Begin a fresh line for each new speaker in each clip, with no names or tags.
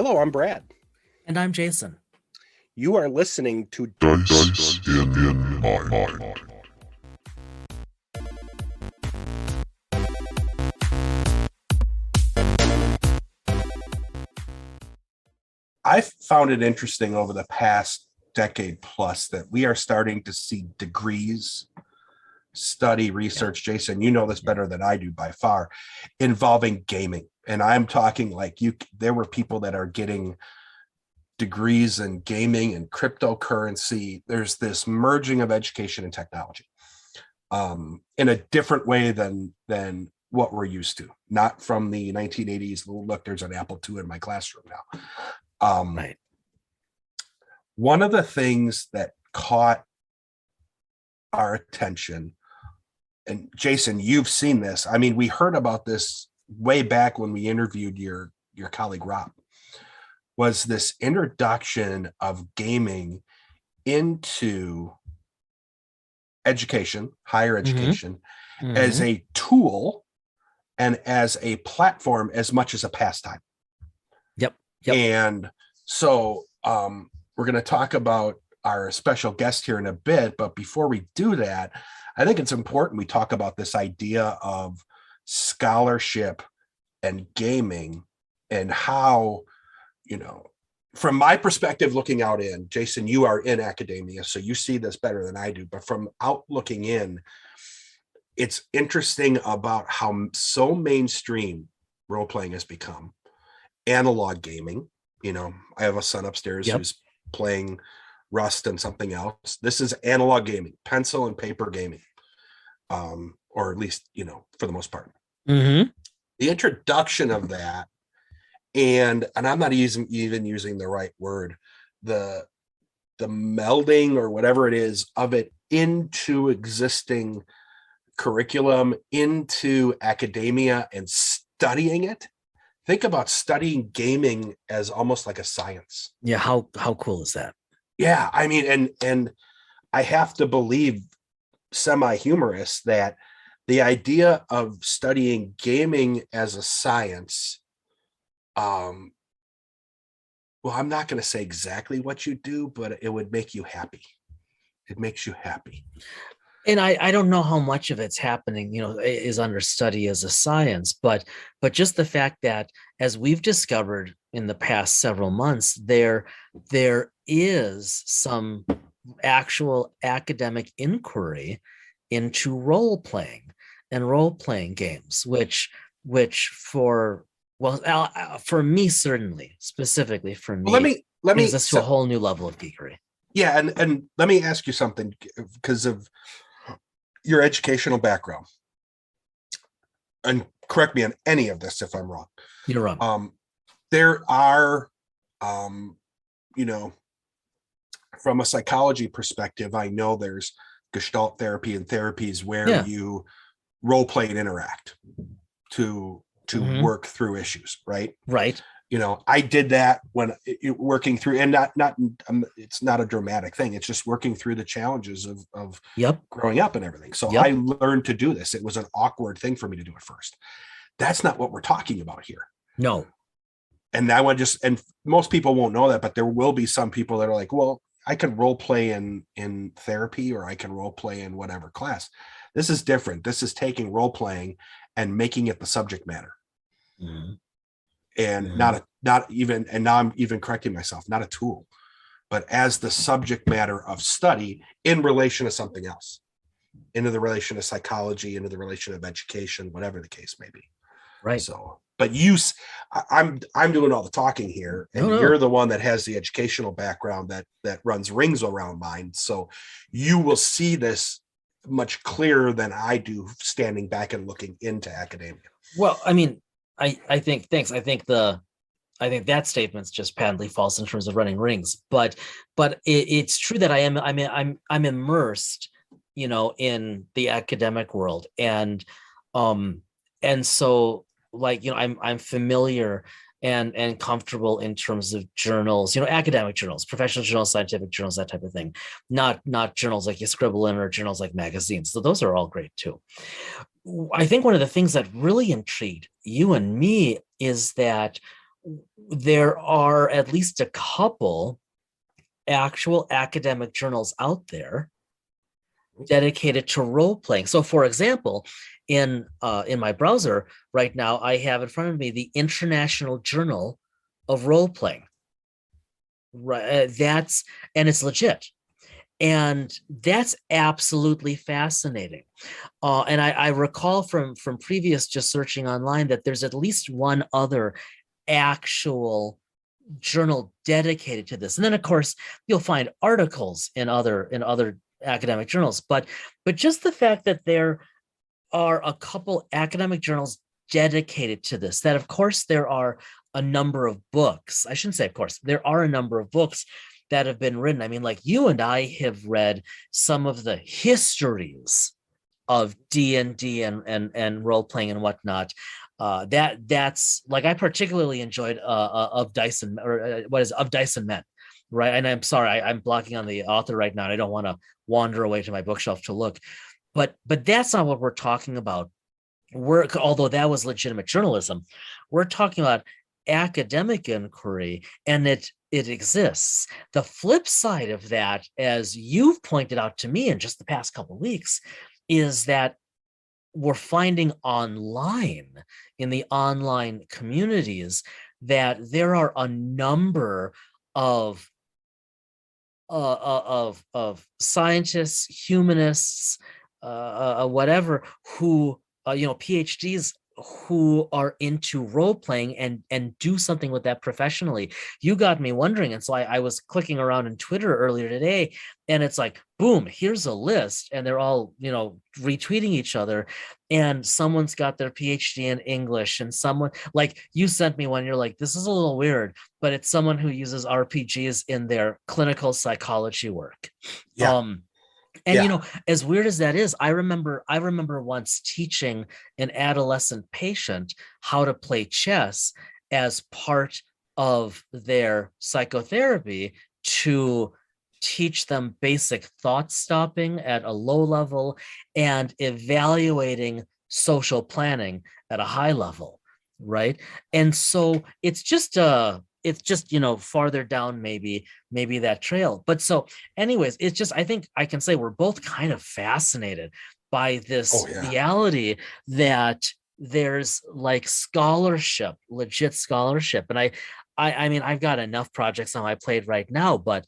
Hello, I'm Brad.
And I'm Jason.
You are listening to
Dice in Mind.
I've found it interesting over the past decade plus that we are starting to see degrees, study, research. Jason, you know this better than I do by far, involving gaming. And I'm talking like there were people that are getting degrees in gaming and cryptocurrency. There's this merging of education and technology in a different way than what we're used to. Not from the 1980s. Look, there's an Apple II in my classroom now.
Right.
One of the things that caught our attention, and Jason, you've seen this. I mean, we heard about this way back when we interviewed your colleague Rob, was this introduction of gaming into education, higher education, as a tool and as a platform as much as a pastime.
Yep.
And so we're going to talk about our special guest here in a bit, but before we do that, I think it's important we talk about this idea of scholarship and gaming and how, from my perspective looking out in, Jason, you are in academia, so you see this better than I do, but from out looking in, it's interesting about how so mainstream role-playing has become. Analog gaming, I have a son upstairs who's playing Rust and something else. This is analog gaming, pencil and paper gaming, or at least, for the most part. The introduction of that, and I'm not even using the right word, the melding or whatever it is of it into existing curriculum, into academia and studying it. Think about studying gaming as almost like a science.
Yeah. How cool is that?
Yeah. I mean, and I have to believe, semi-humorous, that the idea of studying gaming as a science, well, I'm not going to say exactly what you do, but it would make you happy. It makes you happy.
And I don't know how much of it's happening, is under study as a science, but just the fact that, as we've discovered in the past several months, there is some actual academic inquiry into role-playing and role-playing games, which for me, certainly, specifically for me,
let me
brings us to a whole new level of geekery.
Yeah, and let me ask you something because of your educational background, and correct me on any of this if I'm wrong.
You're wrong.
There are, from a psychology perspective, I know there's Gestalt therapy and therapies where you role play and interact to work through issues, right?
Right.
I did that when working through, and not it's not a dramatic thing. It's just working through the challenges of growing up and everything. So I learned to do this. It was an awkward thing for me to do at first. That's not what we're talking about here.
No.
And and most people won't know that, but there will be some people that are like, well, I can role play in therapy, or I can role play in whatever class. This is different. This is taking role playing and making it the subject matter. And not even, and now I'm even correcting myself, not a tool, but as the subject matter of study in relation to something else, into the relation of psychology, into the relation of education, whatever the case may be.
Right.
So, but I'm doing all the talking here, and you're the one that has the educational background that runs rings around mine. So you will see this much clearer than I do standing back and looking into academia.
Well, I mean, I think that statement's just patently false in terms of running rings, but it's true that I'm immersed, in the academic world, and so, like, I'm familiar and comfortable in terms of journals, academic journals, professional journals, scientific journals, that type of thing, not journals like you scribble in, or journals like magazines. So those are all great too. I think one of the things that really intrigued you and me is that there are at least a couple actual academic journals out there dedicated to role playing. So, for example, in my browser right now, I have in front of me the International Journal of Role Playing. Right, and it's legit, and that's absolutely fascinating. And I recall from previous just searching online that there's at least one other actual journal dedicated to this, and then of course you'll find articles in other academic journals, but just the fact that there are a couple academic journals dedicated to this, that of course there are a number of books. I shouldn't say of course, there are a number of books that have been written. I mean, like you and I have read some of the histories of D&D and role playing and whatnot. That's like, I particularly enjoyed of Dice and of Dice and Men, right? And I'm sorry, I'm blocking on the author right now. And I don't want to wander away to my bookshelf to look, but that's not what we're talking about. Although that was legitimate journalism, we're talking about academic inquiry, and it exists. The flip side of that, as you've pointed out to me in just the past couple of weeks, is that we're finding online, in the online communities, that there are a number of scientists, humanists, whatever, who PhDs, who are into role playing and do something with that professionally. You got me wondering, and so I was clicking around in Twitter earlier today, and it's like, boom, here's a list, and they're all retweeting each other, and someone's got their PhD in English, and someone, like, you sent me one, you're like, this is a little weird, but it's someone who uses RPGs in their clinical psychology work.
Yeah.
And as weird as that is, I remember once teaching an adolescent patient how to play chess as part of their psychotherapy, to teach them basic thought stopping at a low level and evaluating social planning at a high level, right? And so it's just farther down maybe that trail. But so anyways, it's just, I think I can say we're both kind of fascinated by this reality that there's like scholarship, legit scholarship. And I mean, I've got enough projects on my plate right now, but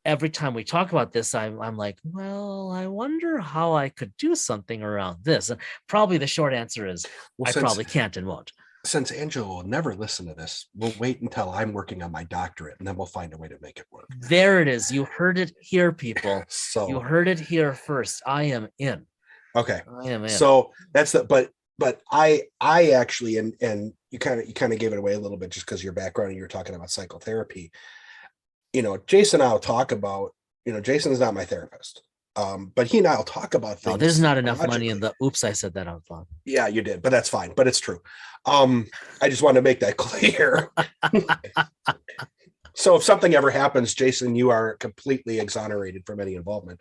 every time we talk about this, I'm like, well, I wonder how I could do something around this. And probably the short answer is, I probably can't and won't.
Since Angela will never listen to this, we'll wait until I'm working on my doctorate, and then we'll find a way to make it work.
There it is. You heard it here, people.
So
you heard it here first. I am in.
Okay.
I am in.
So that's but I actually, and you kind of gave it away a little bit just because your background and you're talking about psychotherapy. Jason and I'll talk about, Jason's not my therapist. But he and I'll talk about things.
Oh, there's not enough money in the, oops, I said that out loud.
Yeah, you did, but that's fine. But it's true. I just wanted to make that clear. So if something ever happens, Jason, you are completely exonerated from any involvement.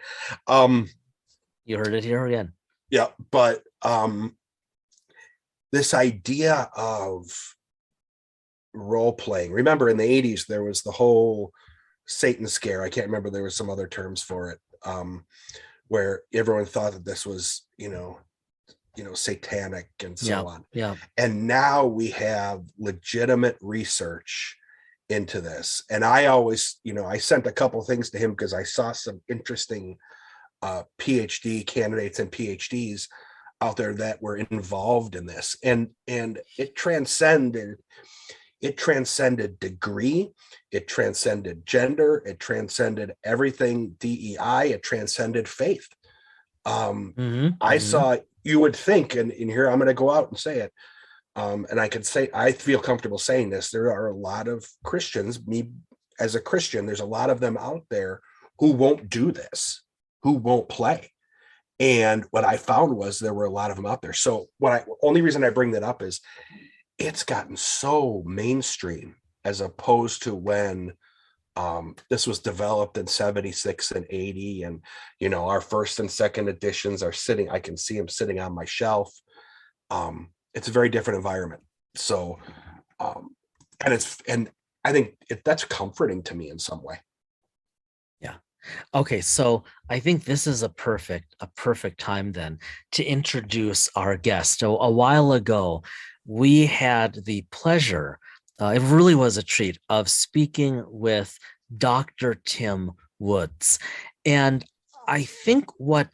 You heard it here again.
Yeah, but this idea of role playing, remember in the 80s, there was the whole Satan scare. I can't remember, there was some other terms for it, where everyone thought that this was, satanic and so on.
Yeah.
And now we have legitimate research into this. And I always, I sent a couple things to him because I saw some interesting PhD candidates and PhDs out there that were involved in this. And it transcended degree, it transcended gender, it transcended everything DEI, it transcended faith. I saw, you would think, and here I'm going to go out and say it, and I could say, I feel comfortable saying this, there are a lot of Christians, me as a Christian, there's a lot of them out there who won't do this, who won't play. And what I found was there were a lot of them out there. So only reason I bring that up is it's gotten so mainstream as opposed to when this was developed in 76 and 80. And, our first and second editions are sitting, I can see them sitting on my shelf. It's a very different environment. So and I think that's comforting to me in some way.
Okay, so I think this is a perfect time then to introduce our guest. So a while ago, we had the pleasure, it really was a treat, of speaking with Dr. Timm Woods. And I think what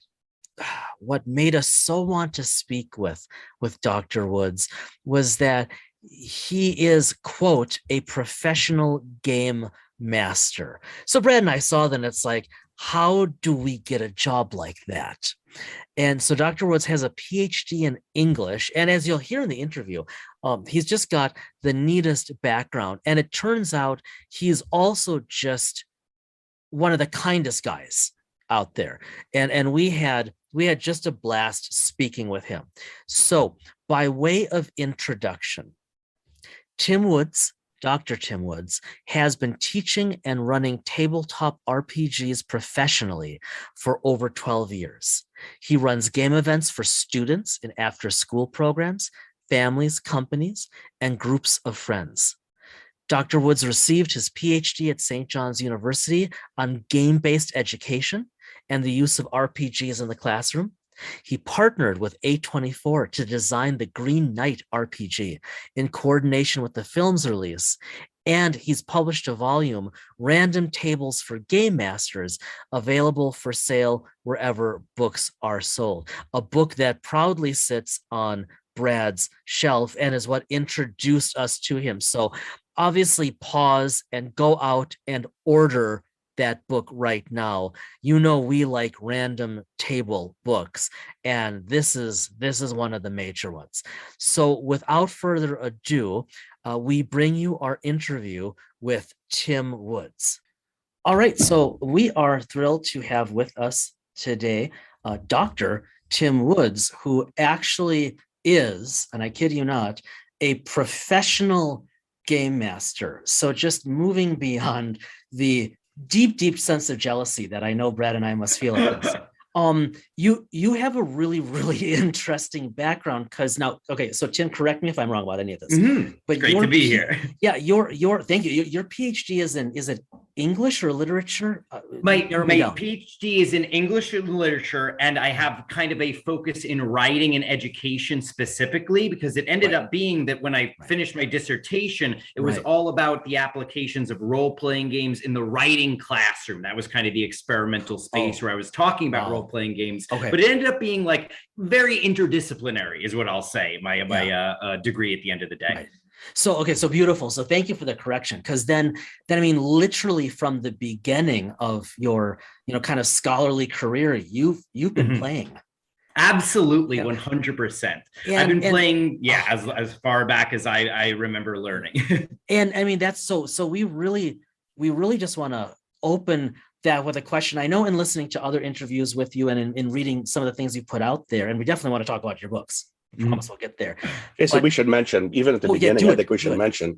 made us so want to speak with Dr. Woods was that he is, quote, a professional game master. So Brad and I saw that, and it's like, how do we get a job like that? And so Dr. Woods has a PhD in English. And as you'll hear in the interview, he's just got the neatest background. And it turns out he's also just one of the kindest guys out there. And we had just a blast speaking with him. So by way of introduction, Timm Woods, Dr. Timm Woods, has been teaching and running tabletop RPGs professionally for over 12 years. He runs game events for students in after-school programs, families, companies, and groups of friends. Dr. Woods received his PhD at St. John's University on game-based education and the use of RPGs in the classroom. He partnered with A24 to design the Green Knight RPG in coordination with the film's release. And he's published a volume, Random Tables for Game Masters, available for sale wherever books are sold. A book that proudly sits on Brad's shelf and is what introduced us to him. So obviously pause and go out and order that book right now. You know, we like random table books, and this is one of the major ones. So without further ado, we bring you our interview with Timm Woods. All right, so we are thrilled to have with us today Dr. Timm Woods, who actually is, and I kid you not, a professional game master. So just moving beyond the deep sense of jealousy that I know Brad and I must feel at this. You have a really interesting background, because now, okay, so Tim, correct me if I'm wrong about any of this.
But great to be here.
Yeah, your thank you. Your PhD is it English or literature?
My PhD is in English and literature, and I have kind of a focus in writing and education specifically, because it ended up being that when I finished my dissertation, it was all about the applications of role-playing games in the writing classroom. That was kind of the experimental space where I was talking about role-playing games. But it ended up being like very interdisciplinary, is what I'll say, my degree at the end of the day.
Right. So, okay, so beautiful. So thank you for the correction. Because then I mean, literally from the beginning of your, kind of scholarly career, you've been playing.
Absolutely, 100%. I've been playing, as far back as I remember learning.
And I mean, that's so we really just want to open that with a question. I know in listening to other interviews with you and in reading some of the things you put out there, and we definitely want to talk about your books. I promise we'll get there.
Okay, so we should mention, even at the beginning, I think we should mention,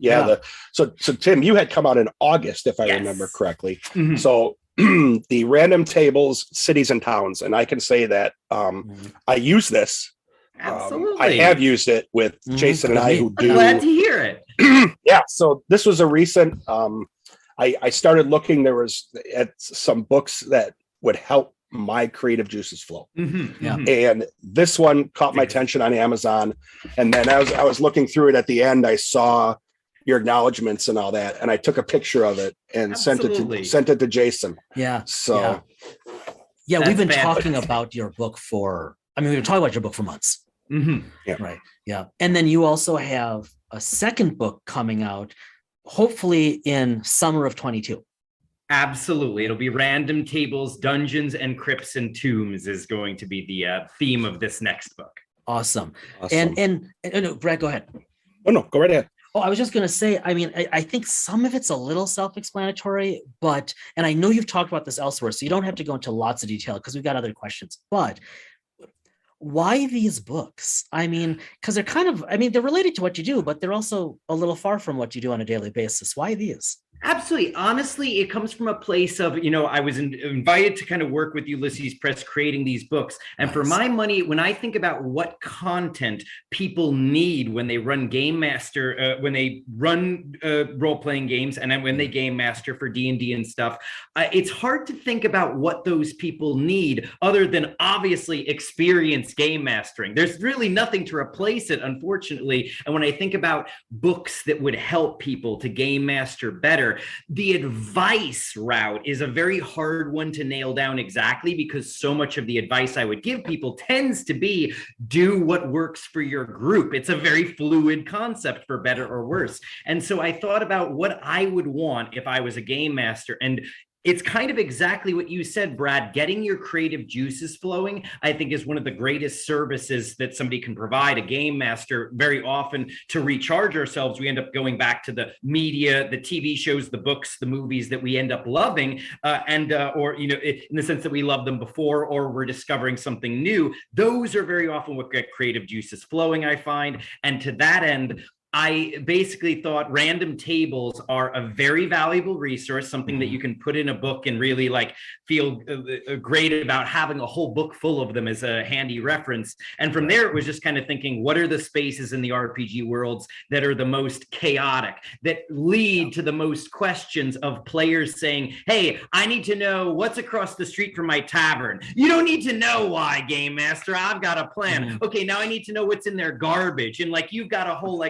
so Tim, you had come out in August, if I remember correctly. So the Random Tables, Cities and Towns, and I can say that I use this.
Absolutely.
I have used it with Jason and I, who do.
I'm glad to hear it.
Yeah, so this was a recent, I started looking, there was at some books that would help my creative juices flow. And this one caught my attention on Amazon. And then as I was looking through it at the end, I saw your acknowledgments and all that. And I took a picture of it and sent it to Jason.
Yeah.
So
yeah, we've been talking about your book we've been talking about your book for months.
Yeah.
Right. Yeah. And then you also have a second book coming out, hopefully in summer of 22.
Absolutely. It'll be Random Tables, Dungeons and Crypts and Tombs is going to be the theme of this next book.
Awesome. And Brad, go ahead.
Oh, no, go right ahead.
Oh, I was just going to say, I mean, I think some of it's a little self-explanatory, and I know you've talked about this elsewhere, so you don't have to go into lots of detail because we've got other questions, but why these books? I mean, because they're they're related to what you do, but they're also a little far from what you do on a daily basis. Why these?
Absolutely. Honestly, it comes from a place of, I was invited to kind of work with Ulysses Press creating these books. And for my money, when I think about what content people need when they run Game Master, when they run role-playing games, and then when they Game Master for D&D and stuff, it's hard to think about what those people need other than obviously experience game mastering. There's really nothing to replace it, unfortunately. And when I think about books that would help people to game master better, the advice route is a very hard one to nail down exactly, because so much of the advice I would give people tends to be do what works for your group. It's a very fluid concept, for better or worse. And so I thought about what I would want if I was a game master, and it's kind of exactly what you said, Brad. Getting your creative juices flowing, I think, is one of the greatest services that somebody can provide a game master. Very often, to recharge ourselves, we end up going back to the media, the TV shows, the books, the movies that we end up loving, or in the sense that we loved them before, or we're discovering something new. Those are very often what get creative juices flowing, I find. And to that end, I basically thought random tables are a very valuable resource, something that you can put in a book and really feel great about having a whole book full of them as a handy reference. And from there, it was just kind of thinking, what are the spaces in the RPG worlds that are the most chaotic, that lead to the most questions of players saying, hey, I need to know what's across the street from my tavern. You don't need to know why, Game Master. I've got a plan. Okay, now I need to know what's in their garbage. And you've got a whole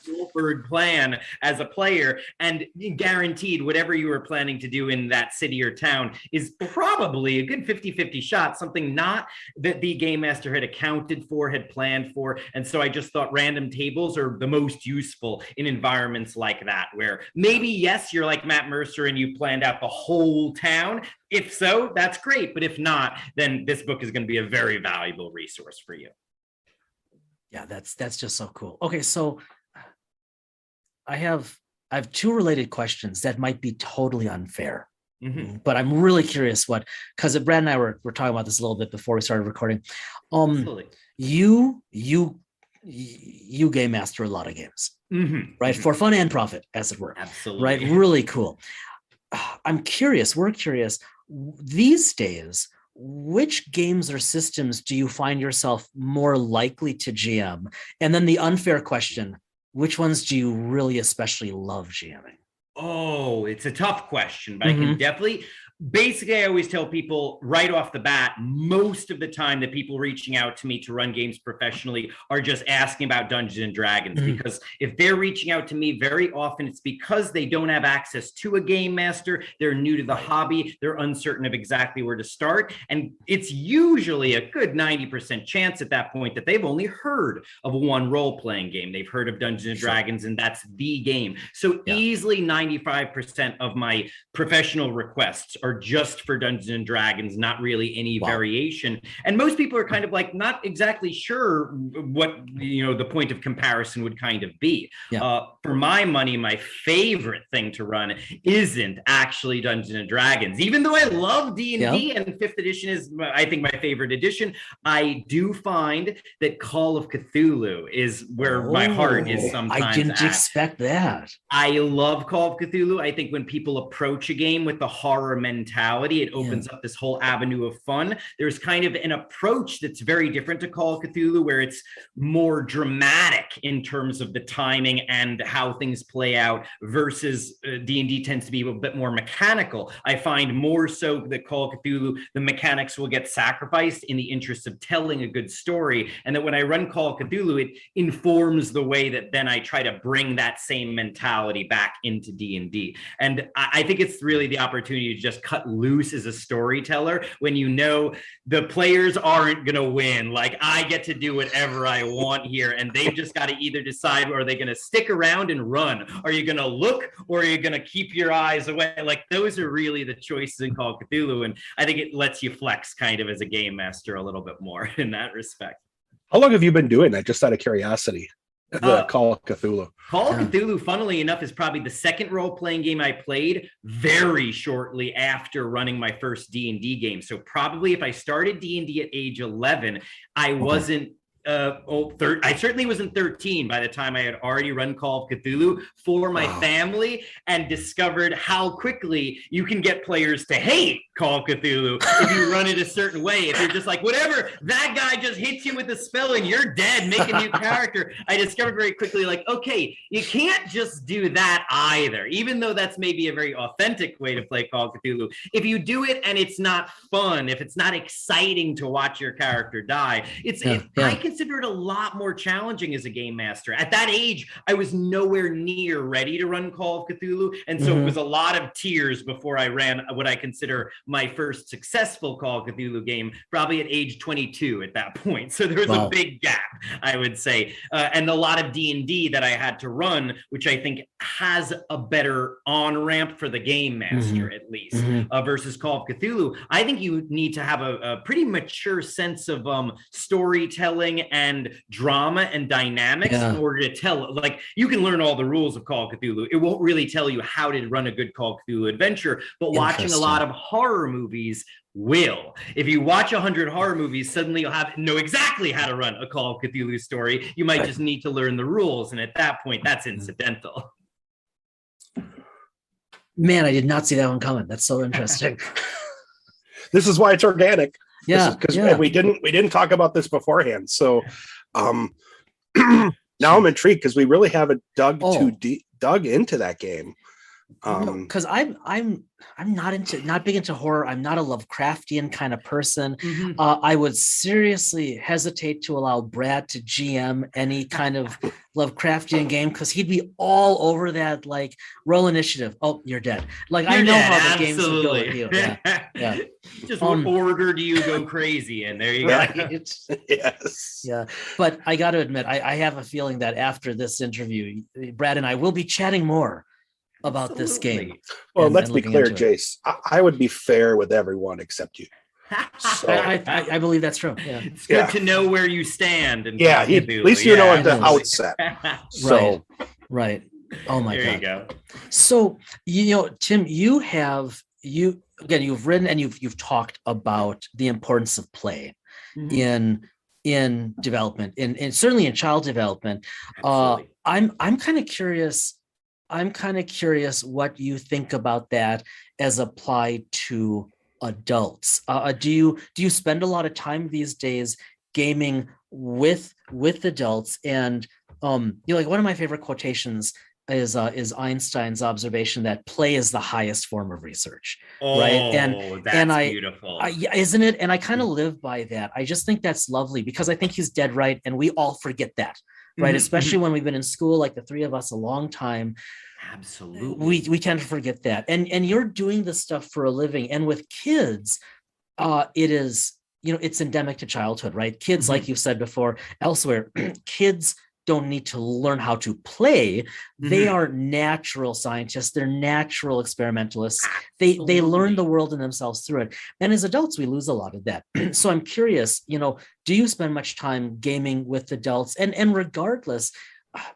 Goldberg plan as a player, and guaranteed whatever you were planning to do in that city or town is probably a good 50-50 shot, something not that the game master had accounted for, had planned for. And so I just thought random tables are the most useful in environments like that, where maybe, yes, you're like Matt Mercer and you planned out the whole town. If so, that's great. But if not, then this book is going to be a very valuable resource for you.
Yeah, that's just so cool. Okay, so I have two related questions that might be totally unfair, but I'm really curious because Brad and I were talking about this a little bit before we started recording.
Absolutely.
You game master a lot of games, right? For fun and profit, as it were.
Absolutely.
Right? Really cool. We're curious, these days, which games or systems do you find yourself more likely to GM? And then the unfair question, which ones do you really especially love GMing?
Oh, it's a tough question, but I can definitely, basically, I always tell people right off the bat, most of the time the people reaching out to me to run games professionally are just asking about Dungeons and Dragons, because if they're reaching out to me, very often it's because they don't have access to a game master, they're new to the hobby, they're uncertain of exactly where to start, and it's usually a good 90% chance at that point that they've only heard of one role-playing game. They've heard of Dungeons and Dragons, and that's the game. So easily 95% of my professional requests are just for Dungeons and Dragons, not really any variation. And most people are kind of not exactly sure what the point of comparison would kind of be. For my money, my favorite thing to run isn't actually Dungeons and Dragons, even though I love D&D and 5th edition is, I think, my favorite edition. I do find that Call of Cthulhu is where my heart is sometimes.
I didn't expect that.
I love Call of Cthulhu. I think when people approach a game with the horror mentality, it opens up this whole avenue of fun. There's kind of an approach that's very different to Call of Cthulhu, where it's more dramatic in terms of the timing and how things play out, versus D&D tends to be a bit more mechanical. I find more so that Call of Cthulhu, the mechanics will get sacrificed in the interest of telling a good story, and that when I run Call of Cthulhu, it informs the way that then I try to bring that same mentality back into D&D. And I think it's really the opportunity to just cut loose as a storyteller when the players aren't going to win. I get to do whatever I want here, and they've just got to either decide, are they going to stick around and run? Are you going to look, or are you going to keep your eyes away? Those are really the choices in Call of Cthulhu, and I think it lets you flex kind of as a game master a little bit more in that respect.
How long have you been doing that, just out of curiosity? Call of Cthulhu.
Call of Cthulhu, funnily enough, is probably the second role-playing game I played very shortly after running my first D&D game. So probably if I started D&D at age 11, I wasn't I certainly wasn't 13 by the time I had already run Call of Cthulhu for my family, and discovered how quickly you can get players to hate Call of Cthulhu if you run it a certain way. If you're just like, whatever, that guy just hits you with a spell and you're dead, make a new character. I discovered very quickly, like, okay, you can't just do that either, even though that's maybe a very authentic way to play Call of Cthulhu. If you do it and it's not fun, if it's not exciting to watch your character die, I consider it a lot more challenging as a game master. At that age, I was nowhere near ready to run Call of Cthulhu, and so it was a lot of tears before I ran what I consider my first successful Call of Cthulhu game, probably at age 22 at that point. So there was a big gap, I would say, and a lot of D&D that I had to run, which I think has a better on-ramp for the game master, at least, versus Call of Cthulhu. I think you need to have a pretty mature sense of storytelling and drama and dynamics in order to tell. Like, you can learn all the rules of Call of Cthulhu. It won't really tell you how to run a good Call of Cthulhu adventure, but watching a lot of horror movies will. If you watch 100 horror movies, suddenly you'll know exactly how to run a Call of Cthulhu story. You might just need to learn the rules, and at that point, that's incidental.
Man, I did not see that one coming. That's so interesting.
This is why it's organic.
Yeah,
because we didn't talk about this beforehand. So now I'm intrigued because we really haven't dug into that game.
Because I'm not big into horror. I'm not a Lovecraftian kind of person. I would seriously hesitate to allow Brad to GM any kind of Lovecraftian game, because he'd be all over that, like, roll initiative. Oh, you're dead. Like, I know how the games would go with you. Yeah.
Just what order do you go crazy in? There you go.
Yes.
Yeah. But I got to admit, I have a feeling that after this interview, Brad and I will be chatting more about this game.
Well, let's be clear, Jace. I would be fair with everyone except you.
So, I believe that's true. Yeah.
It's good to know where you stand. And
at least you know at the outset. So
right. Oh my God.
There you go.
So, Tim, you've written and you've talked about the importance of play in development, and certainly in child development. I'm kind of curious. What you think about that as applied to adults. Do you spend a lot of time these days gaming with adults? And like, one of my favorite quotations is Einstein's observation that play is the highest form of research. Right?
That's beautiful.
Isn't it? And I kind of live by that. I just think that's lovely, because I think he's dead right, and we all forget that. Right, especially when we've been in school, like the three of us, a long time.
Absolutely,
we tend to forget that. And you're doing this stuff for a living, and with kids, it is, it's endemic to childhood, right? Kids, like you said before, elsewhere, kids don't need to learn how to play. They are natural scientists. They're natural experimentalists. They learn the world and themselves through it. And as adults, we lose a lot of that. So I'm curious, do you spend much time gaming with adults? And regardless,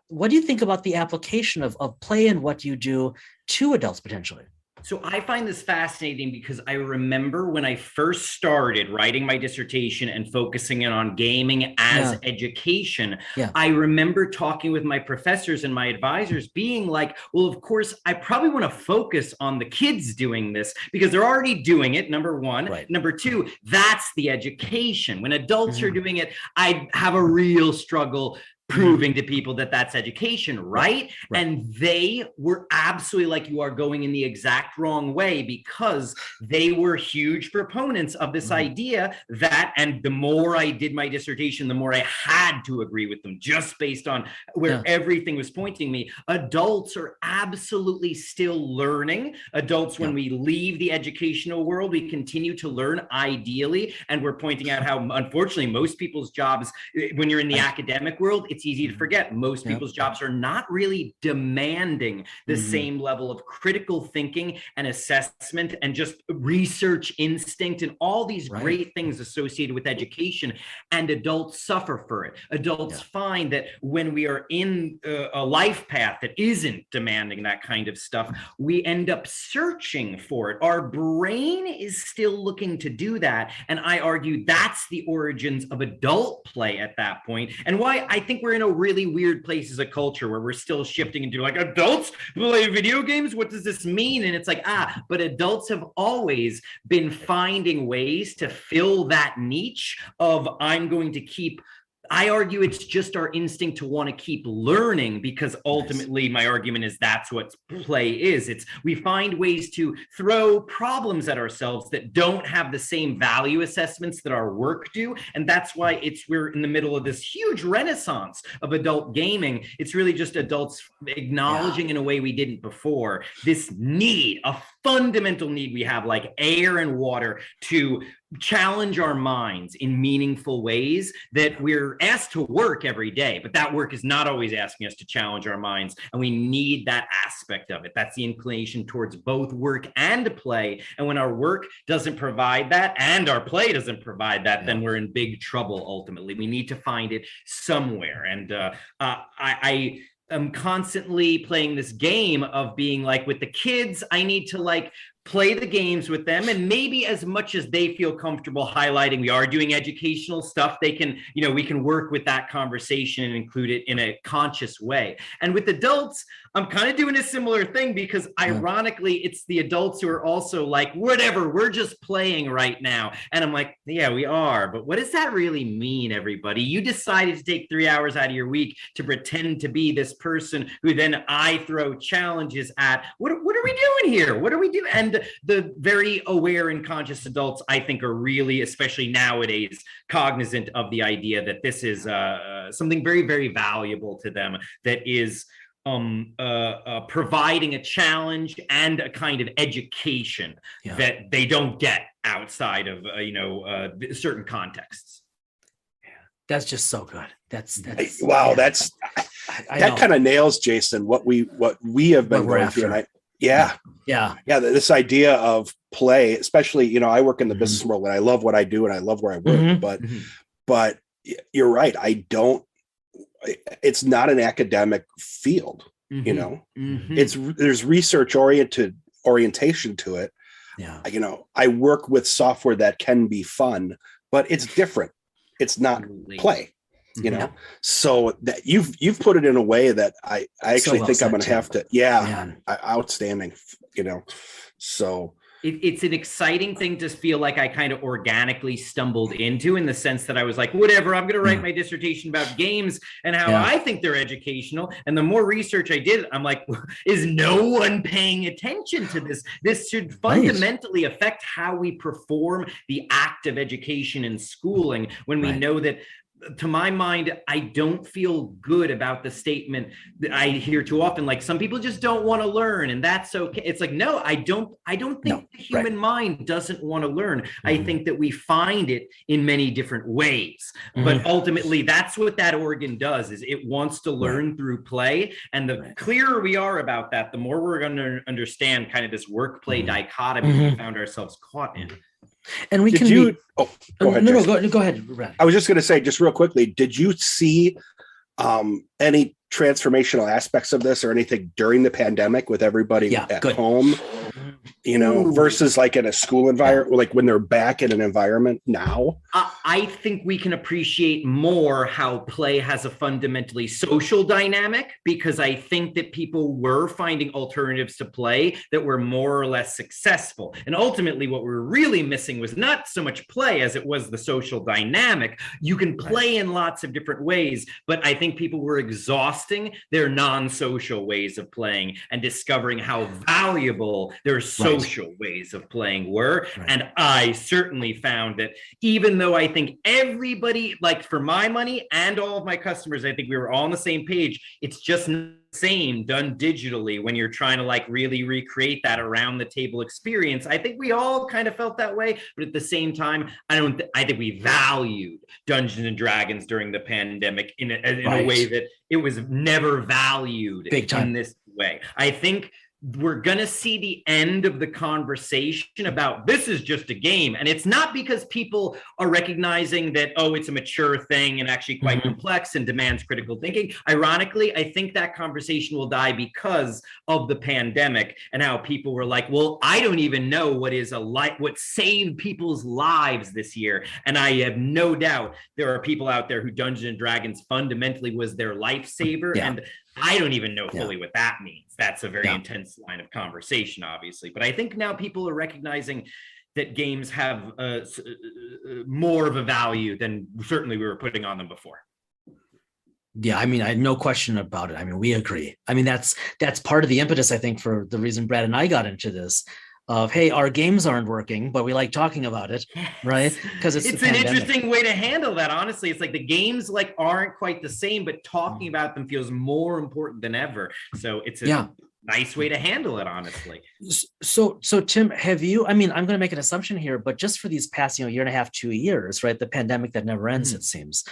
what do you think about the application of play and what you do to adults potentially?
So I find this fascinating because I remember when I first started writing my dissertation and focusing in on gaming as education, I remember talking with my professors and my advisors being like, well, of course, I probably want to focus on the kids doing this because they're already doing it, number one. Right. Number two, that's the education. When adults are doing it, I have a real struggle proving to people that that's education, right? And they were absolutely like, you are going in the exact wrong way, because they were huge proponents of this idea that, and the more I did my dissertation, the more I had to agree with them, just based on where everything was pointing me. Adults are absolutely still learning. Adults, when we leave the educational world, we continue to learn, ideally. And we're pointing out how, unfortunately, most people's jobs, when you're in the academic world, it's it's easy to forget most people's jobs are not really demanding the same level of critical thinking and assessment and just research instinct and all these great things associated with education. And adults suffer for it. Adults find that when we are in a life path that isn't demanding that kind of stuff, we end up searching for it. Our brain is still looking to do that. And I argue that's the origins of adult play at that point, and why I think we're in a really weird place as a culture where we're still shifting into like, adults play video games? What does this mean? And it's like, but adults have always been finding ways to fill that niche of I'm going to keep. I argue it's just our instinct to want to keep learning, because ultimately my argument is that's what play is. It's we find ways to throw problems at ourselves that don't have the same value assessments that our work do. And that's why we're in the middle of this huge renaissance of adult gaming. It's really just adults acknowledging in a way we didn't before, this need, a fundamental need we have, like air and water, to challenge our minds in meaningful ways that we're asked to work every day, but that work is not always asking us to challenge our minds, and we need that aspect of it. That's the inclination towards both work and play, and when our work doesn't provide that and our play doesn't provide that, then we're in big trouble. Ultimately, we need to find it somewhere. And I'm constantly playing this game of being like, with the kids, I need to like play the games with them, and maybe as much as they feel comfortable highlighting we are doing educational stuff, they can, we can work with that conversation and include it in a conscious way. And with adults, I'm kind of doing a similar thing, because ironically, it's the adults who are also like, whatever, we're just playing right now. And I'm like, yeah, we are. But what does that really mean, everybody? You decided to take 3 hours out of your week to pretend to be this person who then I throw challenges at. What are we doing here? What are we doing? And the very aware and conscious adults, I think, are really, especially nowadays, cognizant of the idea that this is something very, very valuable to them, that is providing a challenge and a kind of education that they don't get outside of certain contexts.
That's just so good. That's
wow. That kind of nails, Jason, what we have been going through. And this idea of play, especially, I work in the business world, and I love what I do and I love where I work, but you're right. It's not an academic field, there's research orientation to it. I work with software that can be fun, but it's different. It's not play. So that you've put it in a way that I actually think I'm going to have to, outstanding, so
it's an exciting thing to feel like I kind of organically stumbled into, in the sense that I was like, whatever, I'm going to write my dissertation about games and how I think they're educational. And the more research I did, I'm like, is no one paying attention to this? This should fundamentally affect how we perform the act of education and schooling, when we know that, to my mind, I don't feel good about the statement that I hear too often, like, some people just don't want to learn, and that's okay. It's like, no, I don't think the human mind doesn't want to learn. I think that we find it in many different ways, but ultimately that's what that organ does, is it wants to learn through play. And the clearer we are about that, the more we're going to understand kind of this work play dichotomy we found ourselves caught in.
And we
go ahead.
Go ahead, Brad.
I was just going to say, just real quickly, did you see any transformational aspects of this or anything during the pandemic with everybody at home, versus like in a school environment, like when they're back in an environment now?
I think we can appreciate more how play has a fundamentally social dynamic, because I think that people were finding alternatives to play that were more or less successful. And ultimately what we were really missing was not so much play as it was the social dynamic. You can play in lots of different ways, but I think people were exhausting their non-social ways of playing and discovering how valuable their social ways of playing were. And I certainly found that even though I think everybody, like for my money and all of my customers, I think we were all on the same page. It's just not the same done digitally when you're trying to like really recreate that around the table experience. I think we all kind of felt that way, but at the same time, I think we valued Dungeons and Dragons during the pandemic in a way that it was never valued in this way. I think we're going to see the end of the conversation about this is just a game. And it's not because people are recognizing that, oh, it's a mature thing and actually quite complex and demands critical thinking. Ironically, I think that conversation will die because of the pandemic and how people were like, well, I don't even know what saved people's lives this year. And I have no doubt there are people out there who Dungeons and Dragons fundamentally was their lifesaver. And I don't even know fully what that means. That's a very intense line of conversation, obviously. But I think now people are recognizing that games have more of a value than certainly we were putting on them before.
Yeah, I mean, I no question about it. I mean, we agree. I mean, that's part of the impetus, I think, for the reason Brad and I got into this. Of, hey, our games aren't working, but we like talking about it, right? Because it's
an interesting way to handle that. Honestly, it's like the games like aren't quite the same, but talking about them feels more important than ever. So it's a nice way to handle it, honestly.
So Tim, have you? I mean, I'm going to make an assumption here, but just for these past, year and a half, 2 years, right? The pandemic that never ends, it seems.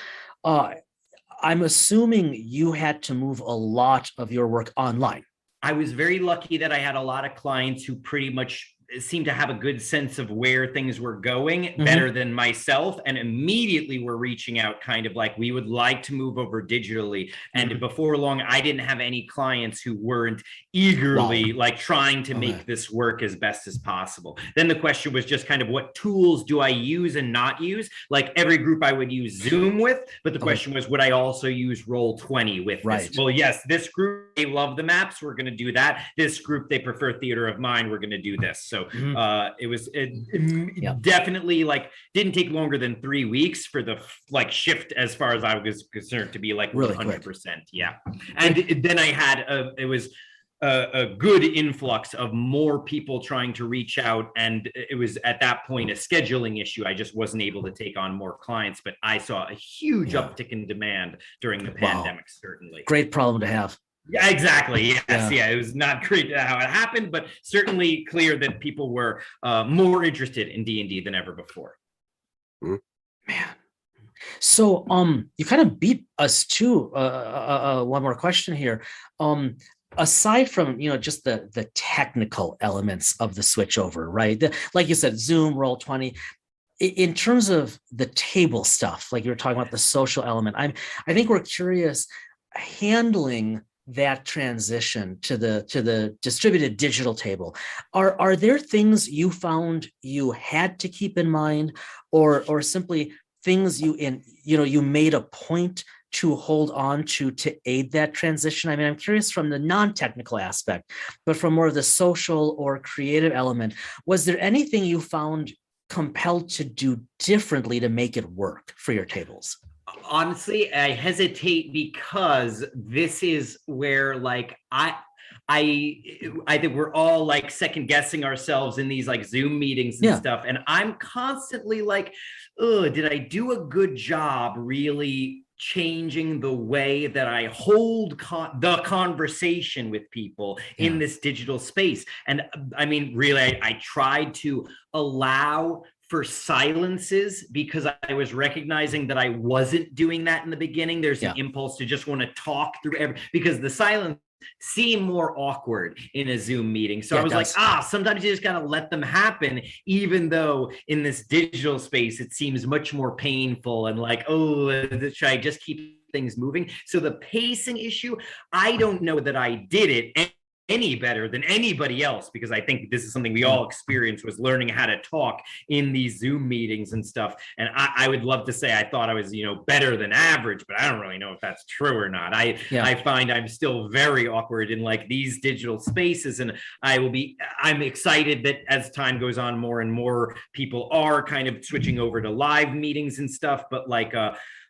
I'm assuming you had to move a lot of your work online.
I was very lucky that I had a lot of clients who pretty much seemed to have a good sense of where things were going better than myself, and immediately were reaching out kind of like, we would like to move over digitally. And before long, I didn't have any clients who weren't eagerly like trying to make this work as best as possible. Then the question was just kind of what tools do I use and not use? Like every group I would use Zoom with, but the question was, would I also use Roll20 with this? Well, yes, this group, they love the maps, we're going to do that. This group, they prefer theater of mind, we're going to do this. So it was definitely like didn't take longer than 3 weeks for the like shift as far as I was concerned to be like really 100%. Quick. Yeah. And then I had it was a good influx of more people trying to reach out. And it was at that point a scheduling issue. I just wasn't able to take on more clients, but I saw a huge uptick in demand during the pandemic, certainly.
Great problem to have.
Yeah, exactly. Yes. Yeah. It was not great how it happened, but certainly clear that people were more interested in D&D than ever before.
Man. So you kind of beat us to one more question here. Aside from, just the technical elements of the switchover, right? Like you said, Zoom, Roll20, in terms of the table stuff, like you were talking about the social element, I think we're curious handling that transition to the distributed digital table. Are there things you found you had to keep in mind, or simply things you made a point to hold on to aid that transition? I mean, I'm curious from the non-technical aspect, but from more of the social or creative element, was there anything you found compelled to do differently to make it work for your tables?
Honestly, I hesitate because this is where like I think we're all like second guessing ourselves in these like Zoom meetings and stuff. And I'm constantly like, oh, did I do a good job really changing the way that I hold the conversation with people in this digital space? And I mean, really, I tried to allow for silences because I was recognizing that I wasn't doing that in the beginning. There's an impulse to just want to talk through because the silence seem more awkward in a Zoom meeting. So I was like, sometimes you just gotta let them happen, even though in this digital space, it seems much more painful and like, oh, should I just keep things moving? So the pacing issue, I don't know that I did it any better than anybody else, because I think this is something we all experienced, was learning how to talk in these Zoom meetings and stuff. And I would love to say I thought I was, better than average, but I don't really know if that's true or not. I find I'm still very awkward in like these digital spaces, and I'm excited that as time goes on, more and more people are kind of switching over to live meetings and stuff. But like,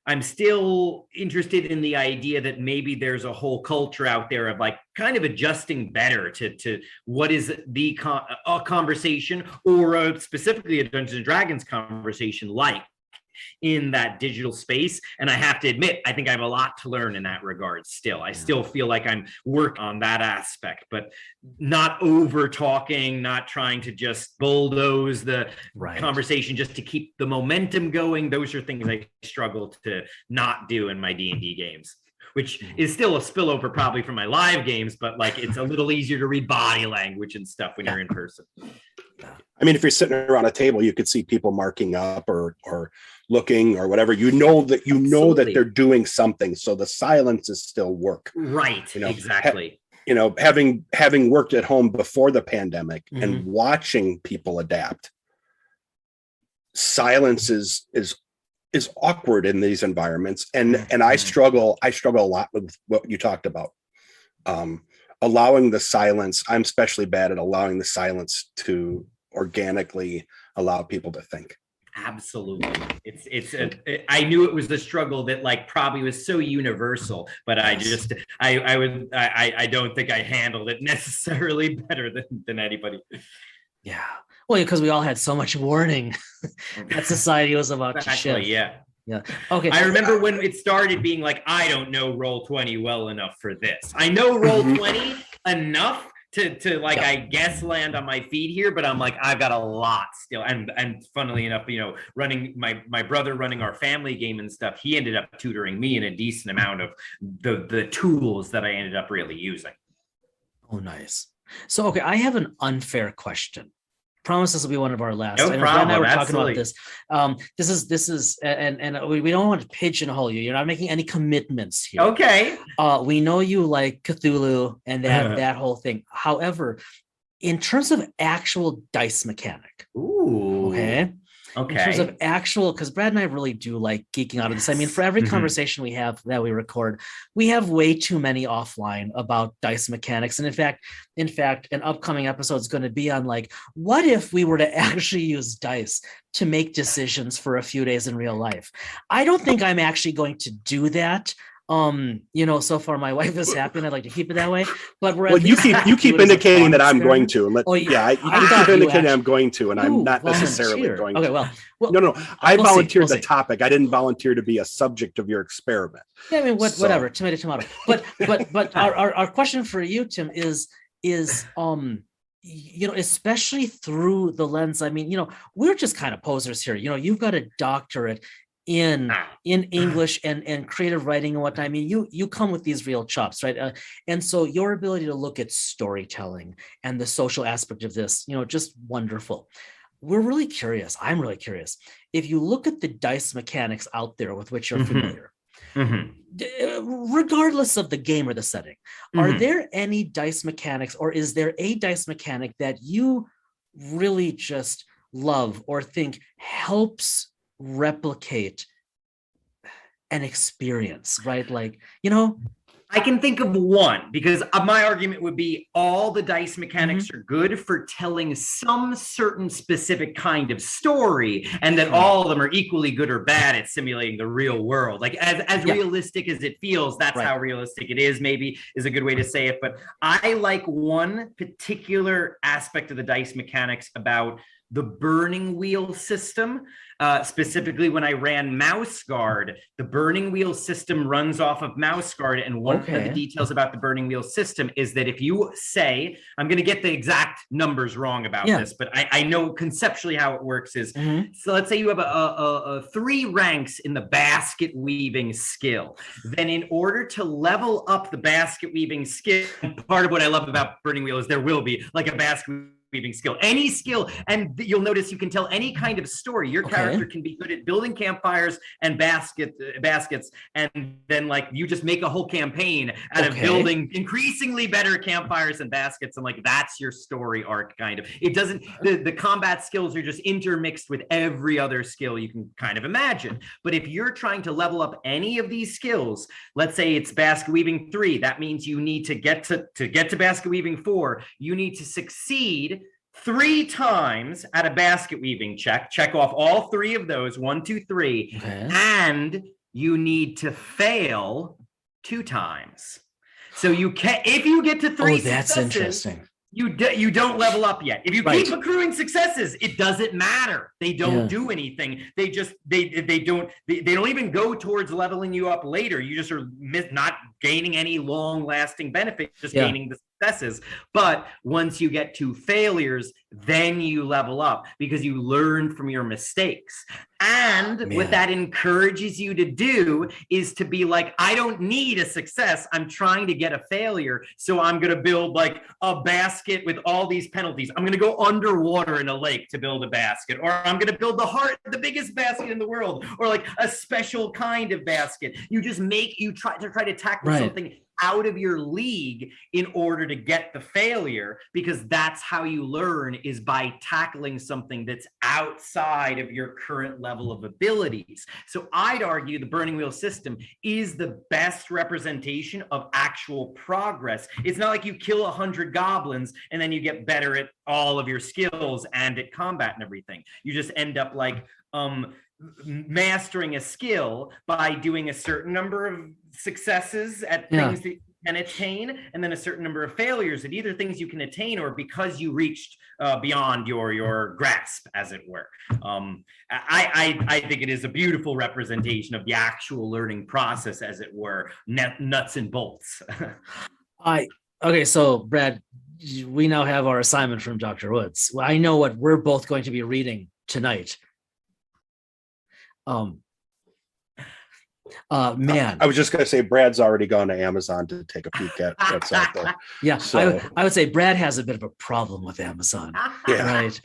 I'm still interested in the idea that maybe there's a whole culture out there of like kind of adjusting better to what is the a conversation, or specifically a Dungeons and Dragons conversation like in that digital space. And I have to admit, I think I have a lot to learn in that regard still. I still feel like I'm working on that aspect, but not over talking, not trying to just bulldoze the conversation just to keep the momentum going. Those are things I struggle to not do in my D&D games, which is still a spillover probably from my live games, but like it's a little easier to read body language and stuff when you're in person.
I mean, if you're sitting around a table, you could see people marking up or looking or whatever. You know that they're doing something, so the silence is still work.
Right. Exactly.
Having worked at home before the pandemic and watching people adapt, silence is awkward in these environments, and I struggle a lot with what you talked about. Allowing the silence. I'm especially bad at allowing the silence to organically allow people to think.
Absolutely. I knew it was the struggle that like probably was so universal, but I don't think I handled it necessarily better than anybody.
Yeah. Well, because we all had so much warning that society was about to shift.
Yeah.
Yeah. Okay.
I remember when it started being like, I don't know Roll20 well enough for this. I know Roll20 enough to like, I guess land on my feet here, but I'm like, I've got a lot still. And funnily enough, running my brother running our family game and stuff, he ended up tutoring me in a decent amount of the tools that I ended up really using.
Oh, nice. So, okay, I have an unfair question. Promise this will be one of our last.
No problem.
And I were talking about this. This is, and we don't want to pigeonhole you. You're not making any commitments here.
Okay.
We know you like Cthulhu and that whole thing. However, in terms of actual dice mechanic, okay. In terms of actual, because Brad and I really do like geeking out of this. I mean, for every conversation we have that we record, we have way too many offline about dice mechanics. And in fact, an upcoming episode is going to be on like, what if we were to actually use dice to make decisions for a few days in real life? I don't think I'm actually going to do that. So far my wife is happy and I'd like to keep it that way, but
you keep indicating that I'm going to, and you keep indicating I'm going to, and I'm not necessarily going to.
Okay, well,
no, I volunteered the topic. I didn't volunteer to be a subject of your experiment.
Yeah, I mean, whatever, tomato. But our question for you, Tim, is especially through the lens. I mean, we're just kind of posers here. You've got a doctorate in English and creative writing and whatnot. I mean, you come with these real chops, right? And so your ability to look at storytelling and the social aspect of this, just wonderful. We're really curious. I'm really curious. If you look at the dice mechanics out there with which you're familiar, regardless of the game or the setting, are there any dice mechanics, or is there a dice mechanic that you really just love or think helps replicate an experience, right? Like,
I can think of one, because my argument would be all the dice mechanics are good for telling some certain specific kind of story, and that all of them are equally good or bad at simulating the real world. Like as realistic as it feels, that's how realistic it is, maybe is a good way to say it. But I like one particular aspect of the dice mechanics about the burning wheel system. Specifically when I ran Mouse Guard, the burning wheel system runs off of Mouse Guard. And one of the details about the burning wheel system is that if you say, I'm going to get the exact numbers wrong about this, but I know conceptually how it works is, so let's say you have a 3 ranks in the basket weaving skill. Then in order to level up the basket weaving skill, part of what I love about burning wheel is there will be like a basket weaving skill, any skill, and you'll notice you can tell any kind of story. Your character can be good at building campfires and baskets, and then like you just make a whole campaign out of building increasingly better campfires and baskets, and like that's your story arc kind of. It doesn't, the combat skills are just intermixed with every other skill you can kind of imagine. But if you're trying to level up any of these skills, let's say it's basket weaving 3, that means you need to get to basket weaving 4, you need to succeed 3 times at a basket weaving check off all 3 of those, 1, 2, 3, and you need to fail 2 times. So you can, if you get to 3
that's
successes,
interesting.
you don't level up yet. If you
Right.
keep accruing successes, it doesn't matter. They don't do anything. They just they don't even go towards leveling you up later. You just are not gaining any long lasting benefit, just gaining the successes. But once you get to failures, then you level up because you learn from your mistakes. And what that encourages you to do is to be like, I don't need a success. I'm trying to get a failure. So I'm going to build like a basket with all these penalties. I'm going to go underwater in a lake to build a basket, or I'm going to build the biggest basket in the world, or like a special kind of basket. You just try to tackle something out of your league in order to get the failure, because that's how you learn, is by tackling something that's outside of your current level of abilities. So I'd argue the Burning Wheel system is the best representation of actual progress. It's not like you kill 100 goblins and then you get better at all of your skills and at combat and everything. You just end up like mastering a skill by doing a certain number of successes at things that you can attain, and then a certain number of failures at either things you can attain or because you reached beyond your grasp, as it were. I think it is a beautiful representation of the actual learning process, as it were, nuts and bolts.
Okay, so Brad, we now have our assignment from Dr. Woods. Well, I know what we're both going to be reading tonight. Man,
I was just going to say Brad's already gone to Amazon to take a peek at what's out there.
Yeah,
so,
I would say Brad has a bit of a problem with Amazon. Right.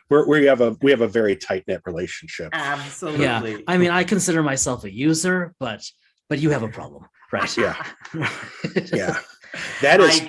We have a very tight-knit relationship.
Absolutely.
Yeah, I mean, I consider myself a user, but you have a problem, right?
Yeah. That is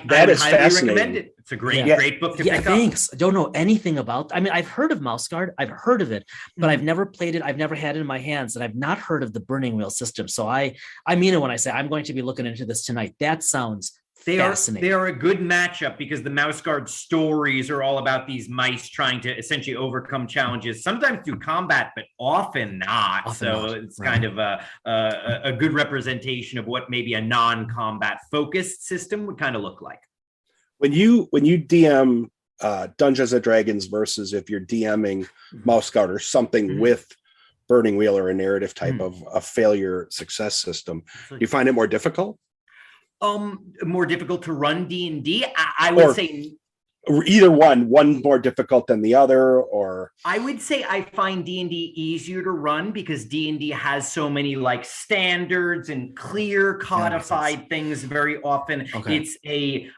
fascinating.
Recommend it. It's a great book to pick up.
Thanks. I don't know anything about. I mean, I've heard of Mouse Guard. I've heard of it, but I've never played it. I've never had it in my hands, and I've not heard of the Burning Wheel system. So I mean it when I say I'm going to be looking into this tonight. That sounds fascinating.
They are a good matchup because the Mouse Guard stories are all about these mice trying to essentially overcome challenges, sometimes through combat, but often not. It's kind of a good representation of what maybe a non-combat focused system would kind of look like.
When you DM Dungeons and Dragons versus if you're DMing Mouse Guard or something with Burning Wheel or a narrative type of a failure success system, you find it more difficult?
More difficult to run D&D? I would say
either one more difficult than the other, or
I would say I find D&D easier to run because D&D has so many like standards and clear codified things very often. It's a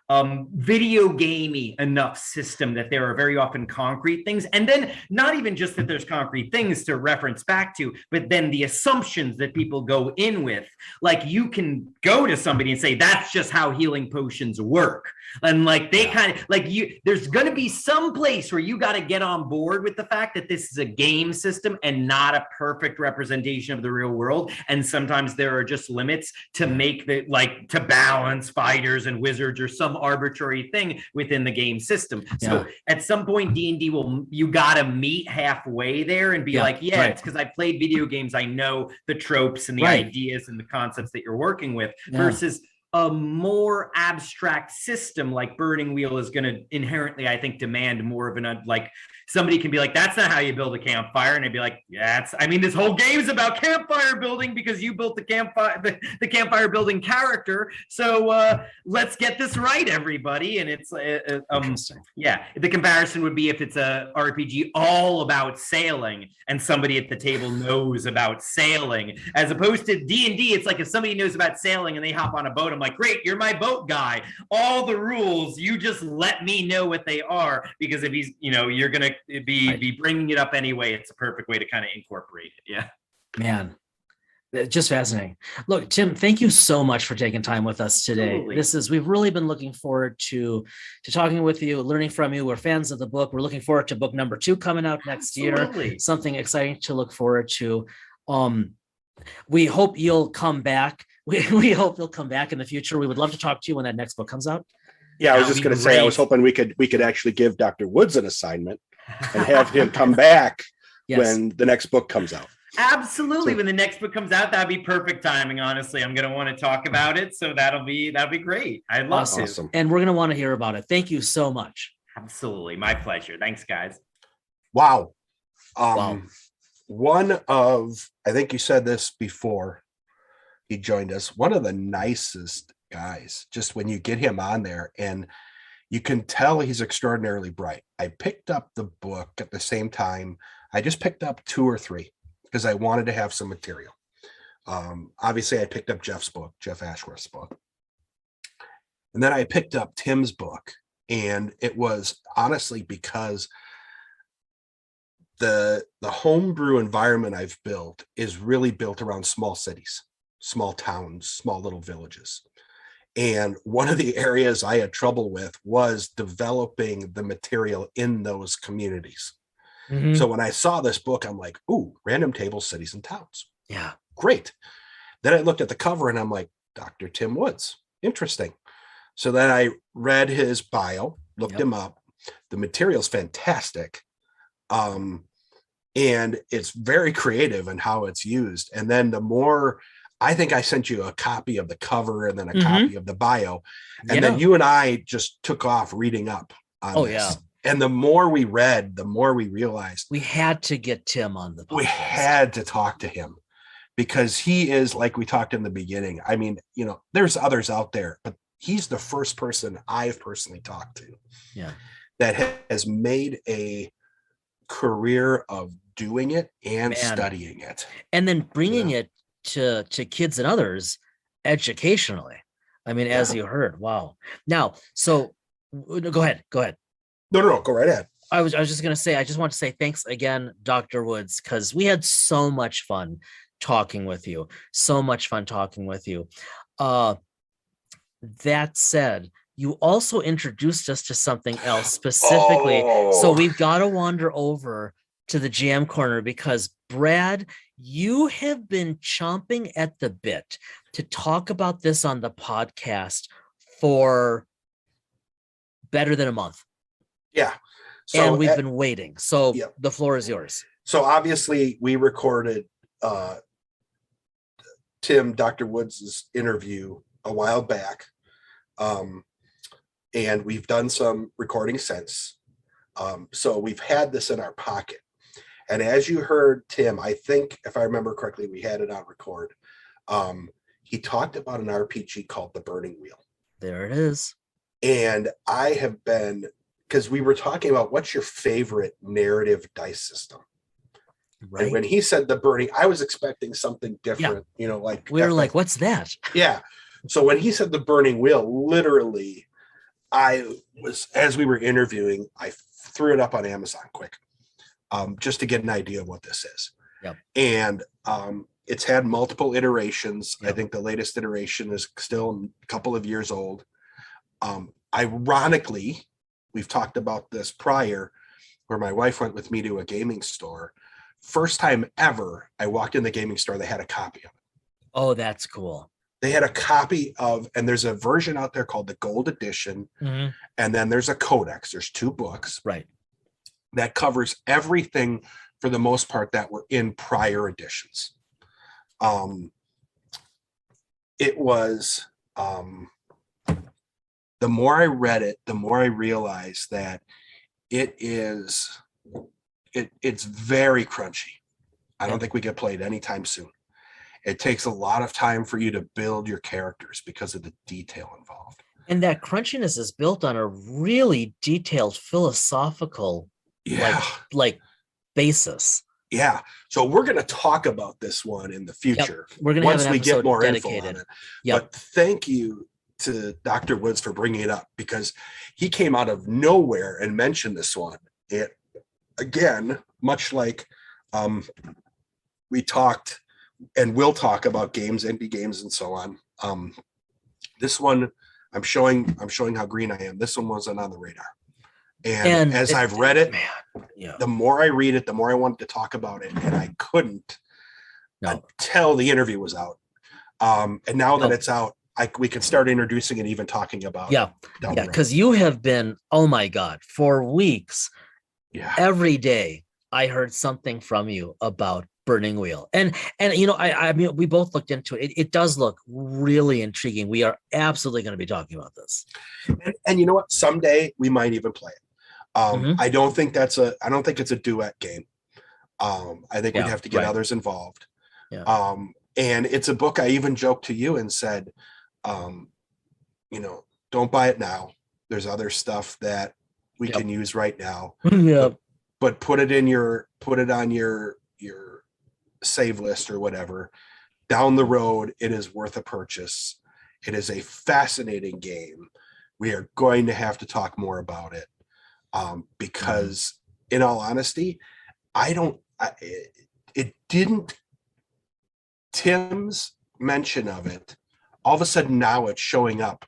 video gamey enough system that there are very often concrete things, and then not even just that there's concrete things to reference back to, but then the assumptions that people go in with. Like you can go to somebody and say that's just how healing potions work, and like they kind of like there's going to be some place where you got to get on board with the fact that this is a game system and not a perfect representation of the real world. And sometimes there are just limits to make to balance fighters and wizards or some arbitrary thing within the game system. So at some point D&D you got to meet halfway there and be it's because I played video games. I know the tropes and the ideas and the concepts that you're working with versus a more abstract system like Burning Wheel is going to inherently, I think, demand more of an like somebody can be like, that's not how you build a campfire, and I'd be like, this whole game is about campfire building because you built the campfire building character. So let's get this right, everybody. And it's the comparison would be if it's a RPG all about sailing and somebody at the table knows about sailing, as opposed to D&D. It's like if somebody knows about sailing and they hop on a boat, I'm like, great, you're my boat guy. All the rules, you just let me know what they are, because if he's, you're gonna be bringing it up anyway. It's a perfect way to kind of incorporate it. Yeah,
man, just fascinating. Look, Tim, thank you so much for taking time with us today.
Absolutely.
We've really been looking forward to talking with you, learning from you. We're fans of the book. We're looking forward to book number 2 coming out next year. Something exciting to look forward to. We hope you'll come back. We hope you'll come back in the future. We would love to talk to you when that next book comes out.
Yeah, I was just going to say, I was hoping we could actually give Dr. Woods an assignment and have him come back when the next book comes out.
Absolutely.
So-
When the next book comes out, that'd be perfect timing. Honestly, I'm going to want to talk about it. So that'll be great. I'd love to.
Awesome.
And we're going to want to hear about it. Thank you so much.
Absolutely. My pleasure. Thanks, guys.
Wow.
Wow.
One of, I think you said this before he joined us, one of the nicest guys, just when you get him on there, and you can tell he's extraordinarily bright. I picked up the book at the same time. I just picked up 2 or 3 because I wanted to have some material. Obviously, I picked up Jeff's book, Jeff Ashworth's book. And then I picked up Timm's book. And it was honestly because the homebrew environment I've built is really built around small cities, small towns, small little villages. And one of the areas I had trouble with was developing the material in those communities.
Mhm.
So when I saw this book, I'm like, ooh, random tables, cities, and towns.
Yeah.
Great. Then I looked at the cover and I'm like, Dr. Timm Woods. Interesting. So then I read his bio, looked him up. The material's fantastic. And it's very creative in how it's used. And then the more, I think I sent you a copy of the cover and then a copy of the bio. And then you and I just took off reading up on this.
Yeah.
And the more we read, the more we realized
We had to get Timm on the podcast.
we had to talk to him because he is, like we talked in the beginning. I mean, you know, there's others out there, but he's the first person I've personally talked to that has made a career of doing it and studying it.
And then bringing it to kids and others educationally. I mean, as you heard, wow. Now, so go ahead.
No, go right ahead.
I was just going to say, I just want to say thanks again, Dr. Woods, because we had so much fun talking with you. That said, you also introduced us to something else specifically. So we've got to wander over to the jam corner because Brad, you have been chomping at the bit to talk about this on the podcast for better than a month.
Yeah. So
and we've been waiting. So the floor is yours.
So obviously we recorded Dr. Woods' interview a while back. And we've done some recording since. So we've had this in our pocket. And as you heard Timm, I think if I remember correctly, we had it on record. He talked about an RPG called The Burning Wheel.
There it is.
And I have been, because we were talking about what's your favorite narrative dice system. Right. And when he said The Burning, I was expecting something different, you know, like
we were like, what's that?
Yeah. So when he said The Burning Wheel, literally, I was, as we were interviewing, I threw it up on Amazon quick, just to get an idea of what this is.
Yep.
And it's had multiple iterations. Yep. I think the latest iteration is still a couple of years old. Ironically, we've talked about this prior, where my wife went with me to a gaming store. First time ever, I walked in the gaming store, they had a copy of it.
Oh, that's cool.
They had a copy of, and there's a version out there called the Gold Edition.
Mm-hmm.
And then there's a codex. There's 2 books.
Right.
That covers everything for the most part that were in prior editions. It was, the more I read it, the more I realized that it's very crunchy. I don't think we get played anytime soon. It takes a lot of time for you to build your characters because of the detail involved.
And that crunchiness is built on a really detailed philosophical like basis.
Yeah. So we're going to talk about this one in the future.
Yep. We're going to
once
have an
we get more
dedicated.
info on it.
Yep.
But thank you to Dr. Woods for bringing it up, because he came out of nowhere and mentioned this one. It, again, much like we talked and we'll talk about games, indie games, and so on. This one, I'm showing how green I am. This one wasn't on the radar. And as I've read it, the more I read it, the more I wanted to talk about it. And I couldn't until the interview was out. And now that it's out, we can start introducing and even talking about
because you have been, oh my God, for weeks, every day I heard something from you about Burning Wheel. And I mean, we both looked into it. It does look really intriguing. We are absolutely going to be talking about this.
And you know what? Someday we might even play it.
Mhm.
I don't think it's a duet game. I think we'd have to get others involved.
Yeah.
And it's a book I even joked to you and said, don't buy it now. There's other stuff that we can use right now.
Yeah.
But put it on your save list or whatever. Down the road, it is worth a purchase. It is a fascinating game. We are going to have to talk more about it because, in all honesty, it didn't. Timm's mention of it, all of a sudden now it's showing up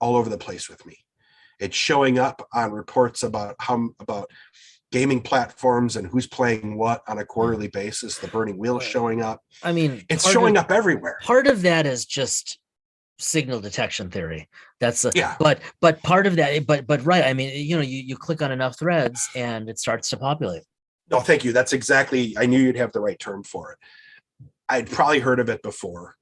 all over the place with me. It's showing up on reports about gaming platforms and who's playing what on a quarterly basis. The Burning Wheel is showing up.
I mean,
it's showing up everywhere.
Part of that is just signal detection theory. That's
yeah.
But part of that, but right. I mean, you click on enough threads and it starts to populate.
No, thank you. That's exactly. I knew you'd have the right term for it. I'd probably heard of it before.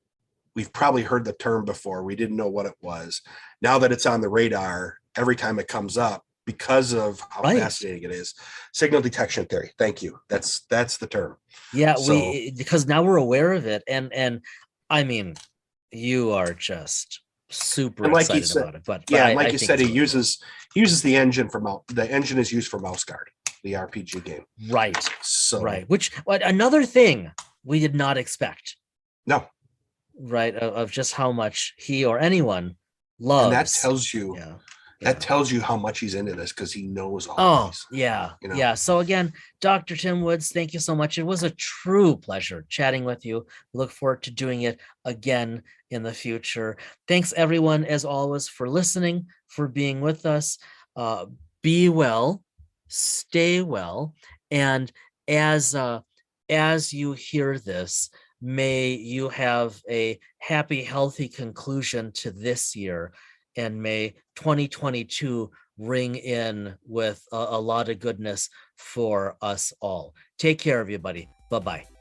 We've probably heard the term before. We didn't know what it was. Now that it's on the radar, every time it comes up, because of how fascinating it is. Signal detection theory. Thank you. That's the term.
Yeah, because now we're aware of it, and I mean, you are just super excited about it. But
like you said, he uses the engine the engine is used for Mouse Guard, the RPG game.
Right.
So
which another thing we did not expect.
No.
Right, of just how much he or anyone loves.
And that tells you. Yeah. That tells you how much he's into this because he knows all of these.
Yeah. Yeah. So again, Dr. Timm Woods, thank you so much. It was a true pleasure chatting with you. Look forward to doing it again in the future. Thanks everyone, as always, for listening, for being with us. Be well, stay well. And as you hear this, may you have a happy, healthy conclusion to this year. And may 2022 ring in with a lot of goodness for us all. Take care, everybody. Bye-bye.